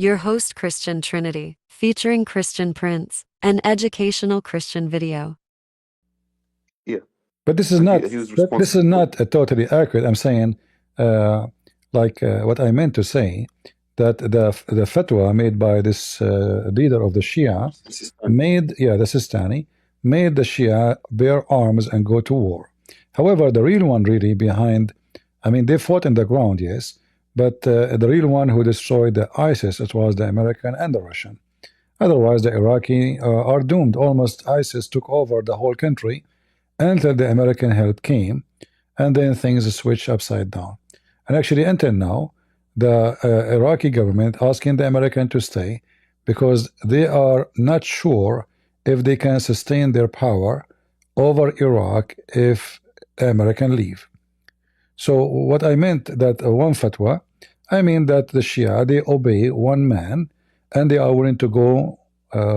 Your host Christian Trinity, featuring Christian Prince, an educational Christian video. Yeah, But this is and not he was but this is responsible. not totally accurate. I'm saying, what I meant to say, that the fatwa made by this leader of the Shia made, the Sistani, made the Shia bear arms and go to war. However, the real one really behind, I mean, they fought in the ground, yes, but the real one who destroyed the ISIS, it was the American and the Russian. Otherwise, the Iraqi are doomed. Almost ISIS took over the whole country until the American help came, and then things switched upside down. And actually, until now, the Iraqi government asking the American to stay because they are not sure if they can sustain their power over Iraq if American leave. So what I meant that one fatwa, I mean that the Shia, they obey one man and they are willing to go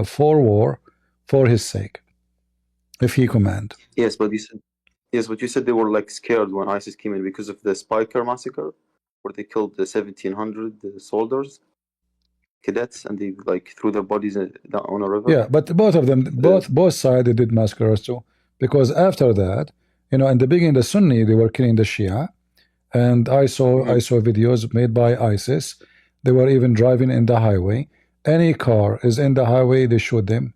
for war for his sake if he command. Yes, but you said they were like scared when ISIS came in because of the Spiker massacre, where they killed the 1,700 soldiers, cadets, and they like threw their bodies down on a river. Yeah, but both of them, both sides, they did massacres too. Because after that, in the beginning, the Sunni, they were killing the Shia, and I saw videos made by ISIS. They were even driving in the highway. Any car is in the highway, they shoot them,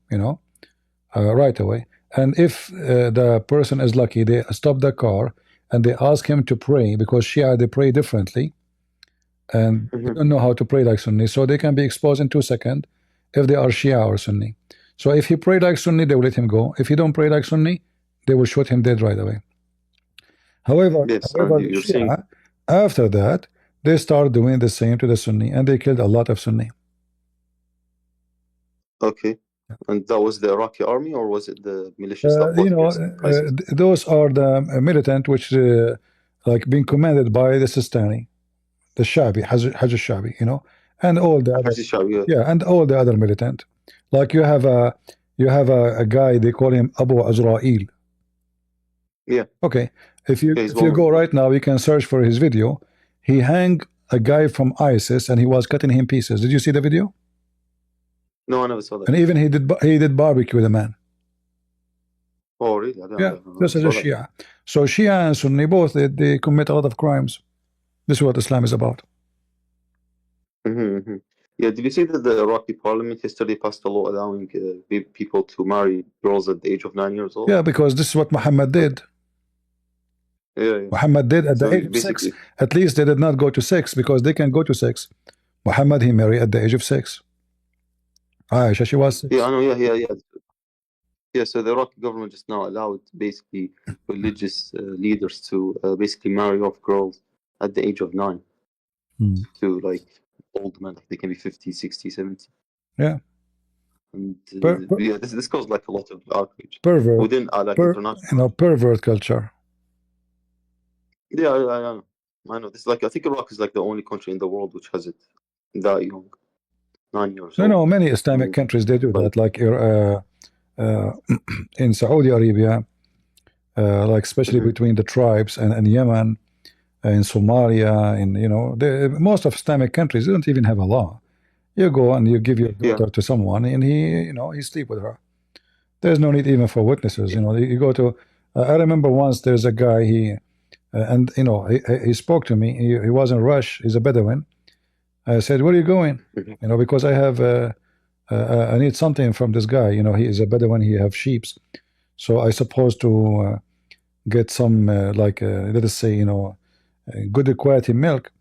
right away. And if the person is lucky, they stop the car and they ask him to pray, because Shia, they pray differently, and they don't know how to pray like Sunni, so they can be exposed in 2 seconds if they are Shia or Sunni. So if he pray like Sunni, they will let him go. If he don't pray like Sunni, they will shoot him dead right away. However, Yes, the Shia, after that, they start doing the same to the Sunni, and they killed a lot of Sunni. Okay. And that was the Iraqi army, or was it the militias? Those are the militant which like being commanded by the Sistani, the Shabi, Hajj Shabi, and all the other, and all the other militant. Like you have a guy, they call him Abu Azrael. Yeah. Okay. If you go right now, you can search for his video. He hang a guy from ISIS and he was cutting him pieces. Did you see the video? No, I never saw that. And even he did barbecue the man. Oh, really? This is a Shia. So Shia and Sunni both, they commit a lot of crimes. This is what Islam is about. Yeah, did you say that the Iraqi parliament yesterday passed a law allowing people to marry girls at the age of 9 years old? Yeah, because this is what Muhammad did. Yeah. Muhammad did at the age of 6. At least they did not go to 6, because they can go to 6. Muhammad, he married at the age of 6. Aisha, she was 6. Yeah, I know, yeah. Yeah, so the Iraqi government just now allowed basically religious leaders to basically marry off girls at the age of 9 to like old men. They can be 50, 60, 70. Yeah. And this caused like a lot of outrage. Pervert. Within international. Pervert culture. Yeah, I know. This is like, I think Iraq is like the only country in the world which has it that young, 9 years old. No, many Islamic countries, they do that. Like in Saudi Arabia, like especially between the tribes, and Yemen, in Somalia, in most of Islamic countries, they don't even have a law. You go and you give your daughter to someone, and he sleep with her. There's no need even for witnesses. You go to. I remember once there's a guy he spoke to me. He was in Rush. He's a Bedouin. I said, "Where are you going?" Because I have I need something from this guy. He is a Bedouin. He have sheep, so I supposed to get some let us say good quality milk.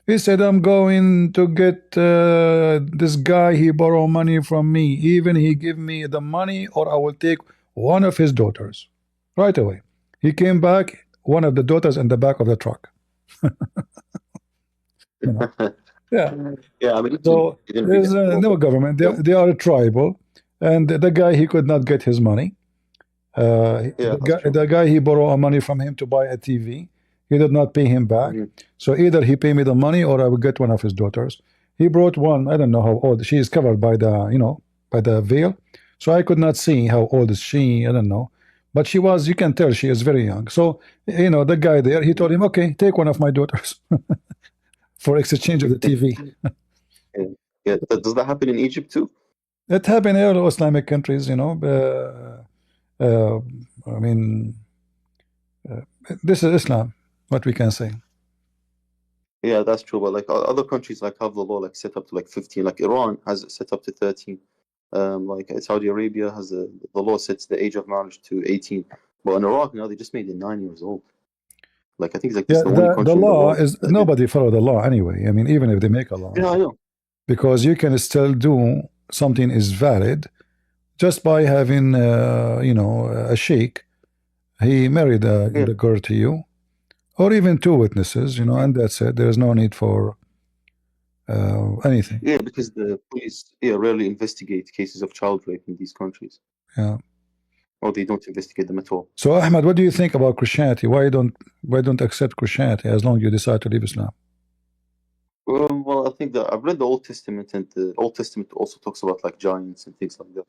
He said, "I'm going to get this guy. He borrow money from me. Even he give me the money, or I will take one of his daughters." Right away, he came back. One of the daughters in the back of the truck. Yeah. I mean, so there's no government. They are tribal, and the guy, he could not get his money. The guy, he borrowed money from him to buy a TV. He did not pay him back. So either he pay me the money, or I will get one of his daughters. He brought one. I don't know how old. She is covered by the by the veil, so I could not see how old is she. I don't know, but she was. You can tell she is very young. So the guy there, he told him, "Okay, take one of my daughters." For exchange of the TV. Yeah, does that happen in Egypt too? It happened in all Islamic countries, you know. I mean, this is Islam, what we can say. Yeah, that's true. But like other countries, like have the law like set up to like 15. Like Iran has it set up to 13. Like Saudi Arabia has the law sets the age of marriage to 18. But in Iraq now they just made it 9 years old. Like I think like this Yeah, is the only the country in the law world is that did. nobody follow the law anyway. I mean, even if they make a law, Yeah, I know. because you can still do something is valid just by having, you know, a sheikh. He married Yeah. the girl to you, or even two witnesses, you know, and that's it. There's no need for anything. Yeah, because the police rarely investigate cases of child rape in these countries. Yeah. Or they don't investigate them at all. So Ahmed, what do you think about Christianity? Why don't accept Christianity as long as you decide to leave Islam? Well, I think that I've read the Old Testament, and the Old Testament also talks about like giants and things like that.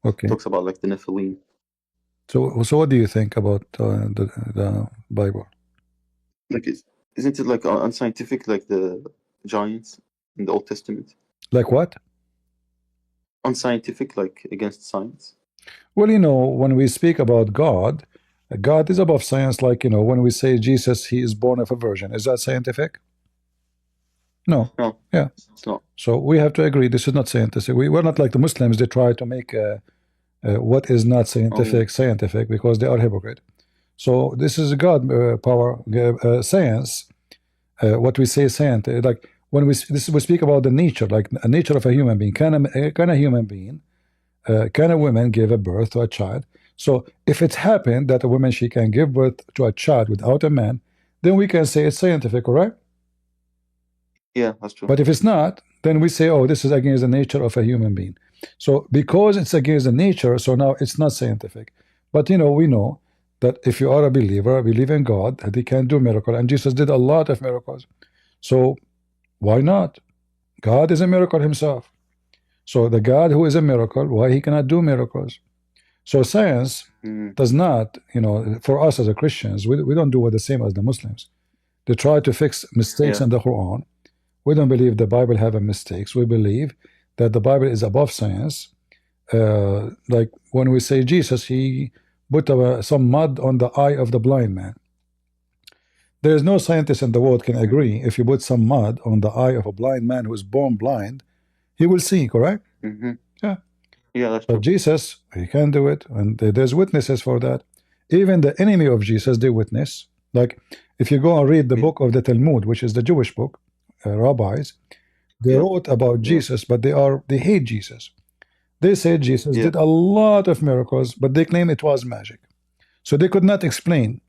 Okay. It talks about like the Nephilim. So what do you think about the Bible? Like, isn't it like unscientific, like the giants in the Old Testament? Like what? Unscientific, like against science. Well, you know, when we speak about God, God is above science. Like, you know, when we say Jesus, he is born of a virgin, is that scientific? No. No. Yeah. It's not. So we have to agree this is not scientific. We're not like the Muslims. They try to make what is not scientific scientific because they are hypocrite. So this is God power science. What we say science, like when we speak about the nature, like a nature of a human being. Can a human being, can a woman give a birth to a child? So if it happened that a woman, she can give birth to a child without a man, then we can say it's scientific, correct? Yeah, that's true. But if it's not, then we say, oh, this is against the nature of a human being. So because it's against the nature, so now it's not scientific. But you know, we know that if you are a believer, believe in God, that he can do miracles, and Jesus did a lot of miracles. So why not? God is a miracle himself. So the God who is a miracle, why he cannot do miracles? So science does not, you know, for us as a Christians, we don't do the same as the Muslims. They try to fix mistakes in the Quran. We don't believe the Bible have a mistakes. We believe that the Bible is above science. Like when we say Jesus, he put some mud on the eye of the blind man. There is no scientist in the world can agree if you put some mud on the eye of a blind man who is born blind, he will see, correct? Yeah. Yeah, that's But true. Jesus, he can do it, and there's witnesses for that. Even the enemy of Jesus, they witness. Like if you go and read the book of the Talmud, which is the Jewish book, rabbis, they wrote about Jesus, but they hate Jesus. They said Jesus did a lot of miracles, but they claim it was magic. So they could not explain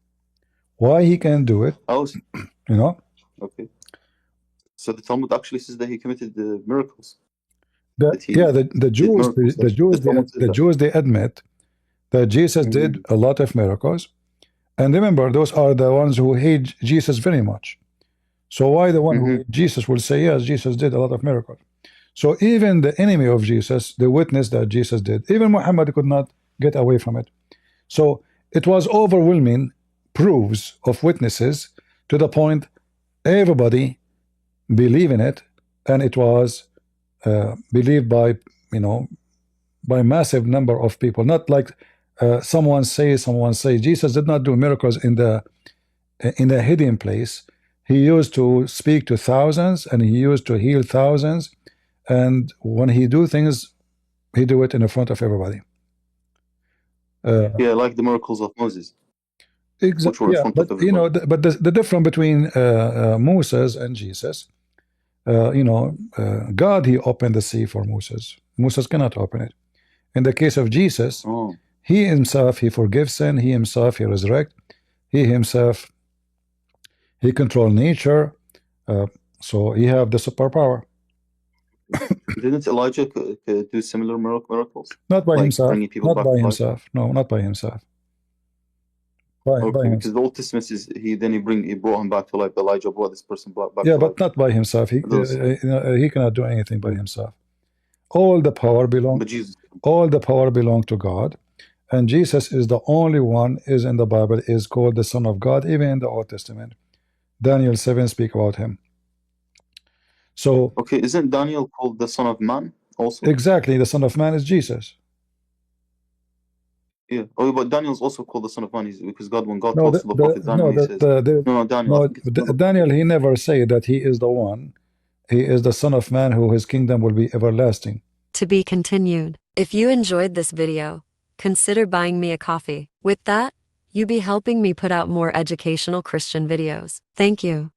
why he can do it. You know? Okay. So the Talmud actually says that he committed the miracles. The Jews they admit that Jesus did a lot of miracles, and remember, those are the ones who hate Jesus very much. So why the one who hates Jesus will say yes, Jesus did a lot of miracles? So even the enemy of Jesus, they witnessed that Jesus did. Even Muhammad could not get away from it. So it was overwhelming proofs of witnesses to the point everybody believed in it, and it was believed by, you know, by massive number of people. Not like someone say Jesus did not do miracles in a hidden place. He used to speak to thousands, and he used to heal thousands, and when he do things, he do it in front of everybody. Yeah, like the miracles of Moses. Exactly. Yeah, but you know, but the difference between Moses and Jesus, you know, God, he opened the sea for Moses. Moses cannot open it. In the case of Jesus, he himself, he forgives sin. He himself, he resurrect. He himself, he control nature. So he have the superpower. Didn't Elijah do similar miracles? Not by himself. Not by himself. No, not by himself. By himself. Because the Old Testament says he brought him back to life. Elijah brought this person back to life. Yeah, but not by himself. He cannot do anything by himself. All the power belongs. All the power belong to God, and Jesus is the only one is in the Bible is called the Son of God, even in the Old Testament. Daniel 7 speak about him. So Okay, isn't Daniel called the Son of Man also? exactly, the Son of Man is Jesus. Yeah. Oh, but Daniel's also called the Son of Man because when God No, talks to the prophet Daniel, he says, no, Daniel, I think it's another Daniel, he never said that he is the one. He is the Son of Man who his kingdom will be everlasting. To be continued. If you enjoyed this video, consider buying me a coffee. With that, you be helping me put out more educational Christian videos. Thank you.